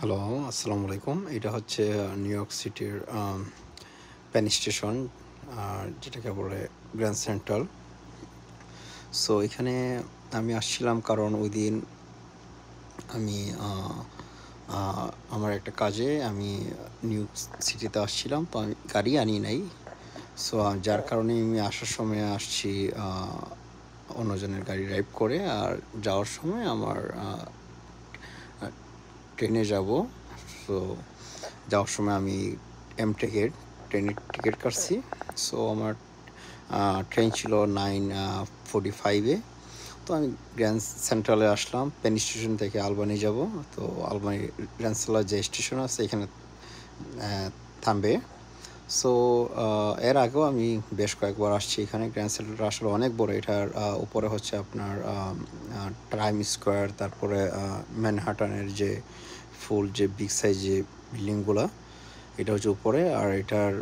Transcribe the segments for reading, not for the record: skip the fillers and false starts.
Hello, আসসালামু আলাইকুম। এটা হচ্ছে নিউ ইয়র্ক সিটির পেন স্টেশন, যেটাকে বলে গ্র্যান্ড সেন্ট্রাল। সো এখানে আমি আসছিলাম কারণ ওইদিন আমি আমার একটা কাজে আমি নিউ সিটিতে আসছিলাম, তো আমি গাড়ি আনি নাই। সো যার কারণে আমি আসার সময় আসছি অন্যজনের গাড়ি ড্রাইভ করে, আর যাওয়ার সময় আমার ট্রেনে যাব। সো যাওয়ার সময় আমি এমটেকের ট্রেনের টিকিট কাটছি। সো আমার ট্রেন ছিল 9:45-এ। তো আমি গ্র্যান্ড সেন্ট্রালে আসলাম পেন স্টেশন থেকে আলবানি যাব। তো আলবানি গ্র্যান্ড সেন্ট্রাল যে স্টেশন আছে এখানে থামবে। সো এর আগেও আমি বেশ কয়েকবার আসছি এখানে। গ্র্যান্ড সেন্ট্রালটা আসলে অনেক বড়। এটার উপরে হচ্ছে আপনার টাইম স্কোয়ার, তারপরে ম্যানহাটানের যে ফুল যে বিগ সাইজ যে বিল্ডিংগুলা, এটা হচ্ছে উপরে। আর এটার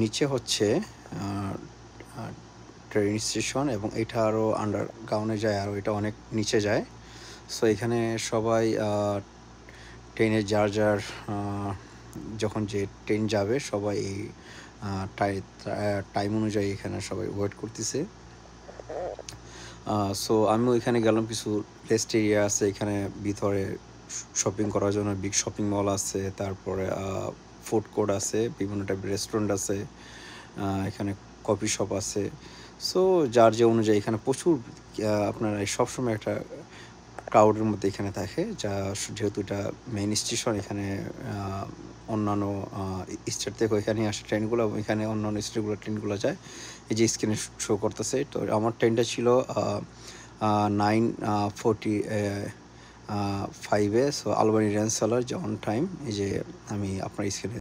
নিচে হচ্ছে ট্রেন স্টেশন, এবং এটা আরও আন্ডারগ্রাউন্ডে যায়, আরও এটা অনেক নিচে যায়। সো এখানে সবাই ট্রেনে যার যার যখন যে ট্রেন যাবে সবাই এই টাইম অনুযায়ী এখানে সবাই ওয়েট করতেছে। সো আমিও এখানে গেলাম। কিছু রেস্ট এরিয়া আছে এখানে ভিতরে, শপিং করার জন্য বিগ শপিং মল আছে, তারপরে ফুড কোর্ট আছে, বিভিন্ন টাইপের রেস্টুরেন্ট আছে, এখানে কফি শপ আছে। সো যার যে অনুযায়ী এখানে প্রচুর আপনার সবসময় একটা ক্রাউডের মধ্যে এখানে থাকে, যেহেতু এটা মেইন স্টেশন। এখানে অন্যান্য স্টেট থেকে এখানে আসে ট্রেনগুলো, এবং এখানে অন্যান্য স্টেটগুলো ট্রেনগুলো যায়। এই যে স্ক্রিনে শো করতেছে, তো আমার ট্রেনটা ছিল 9:45-এ। সো আলবানি রেঞ্জ সেলার যে অন টাইম, এই যে আমি আপনার স্ক্রিনে